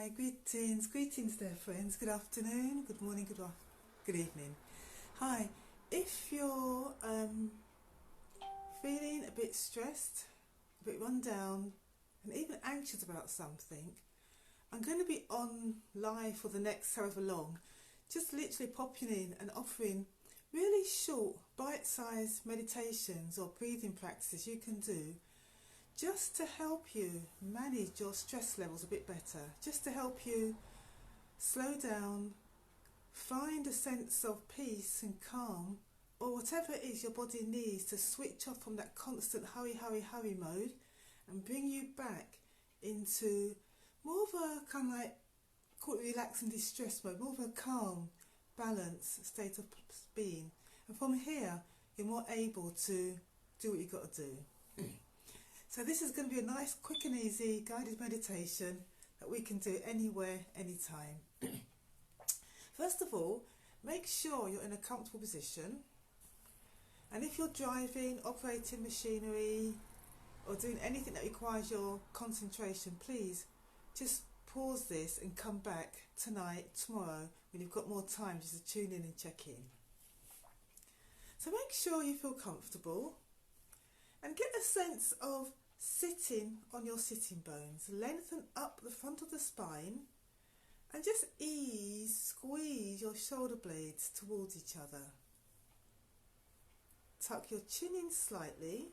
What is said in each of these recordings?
Hi, greetings there friends, good afternoon, good morning, good evening. Hi, if you're feeling a bit stressed, a bit run down and even anxious about something, I'm going to be on live for the next however long, just literally popping in and offering really short bite-sized meditations or breathing practices you can do just to help you manage your stress levels a bit better, just to help you slow down, find a sense of peace and calm, or whatever it is your body needs to switch off from that constant hurry mode and bring you back into more of a kind of like, call it relax and distress mode, more of a calm, balanced state of being. And from here, you're more able to do what you've got to do. So this is going to be a nice, quick and easy guided meditation that we can do anywhere, anytime. First of all, make sure you're in a comfortable position. And if you're driving, operating machinery, or doing anything that requires your concentration, please just pause this and come back tonight, tomorrow, when you've got more time just to tune in and check in. So make sure you feel comfortable and get a sense of sitting on your sitting bones. Lengthen up the front of the spine and just squeeze your shoulder blades towards each other. Tuck your chin in slightly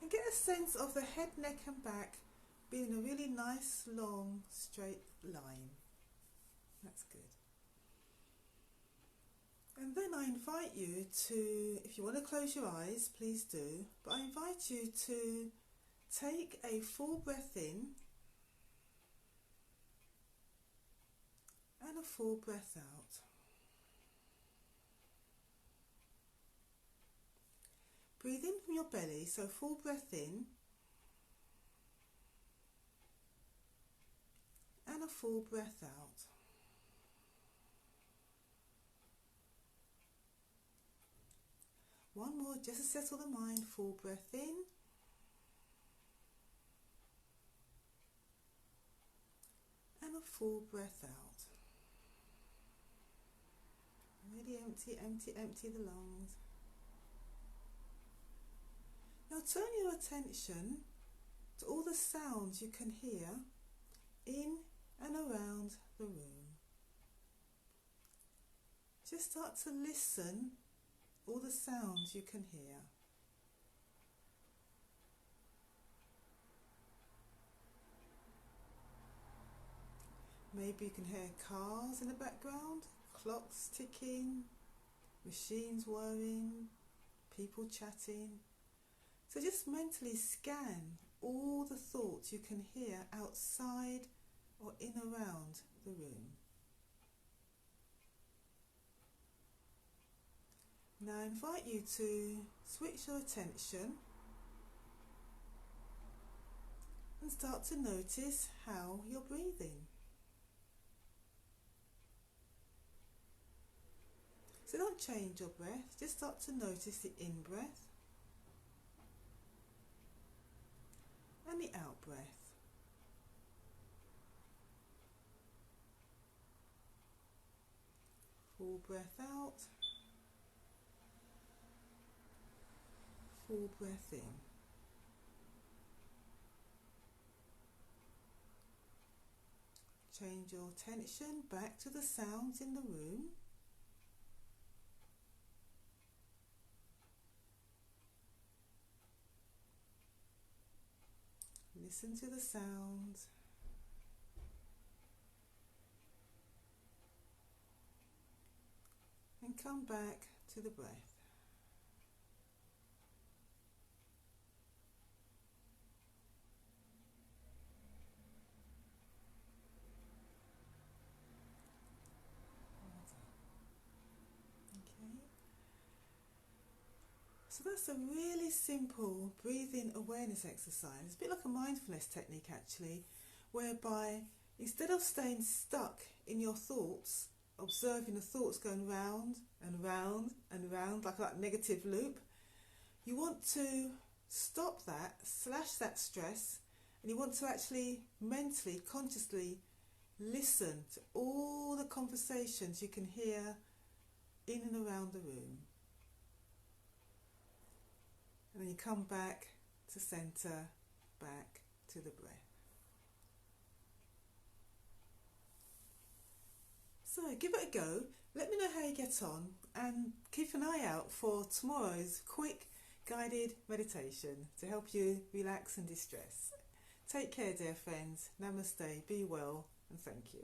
and get a sense of the head, neck and back being a really nice, long, straight line. That's good. And then I invite you to, if you want to close your eyes, please do, but I invite you to take a full breath in and a full breath out. Breathe in from your belly, so full breath in and a full breath out. One more, just to settle the mind, full breath in and a full breath out. Really empty the lungs. Now turn your attention to all the sounds you can hear in and around the room. Just start to listen all the sounds you can hear. Maybe you can hear cars in the background, clocks ticking, machines whirring, people chatting. So just mentally scan all the thoughts you can hear outside or in around the room. Now I invite you to switch your attention and start to notice how you're breathing. So don't change your breath, just start to notice the in-breath and the out-breath. Full breath out. Full breath in. Change your attention back to the sounds in the room. Listen to the sounds. And come back to the breath. So that's a really simple breathing awareness exercise. It's a bit like a mindfulness technique actually, whereby instead of staying stuck in your thoughts, observing the thoughts going round and round and round like that negative loop, you want to stop that, slash that stress And you want to actually mentally, consciously listen to all the conversations you can hear in and around the room. And then you come back to centre, back to the breath. So give it a go. Let me know how you get on, and keep an eye out for tomorrow's quick guided meditation to help you relax and distress. Take care, dear friends. Namaste, be well, and thank you.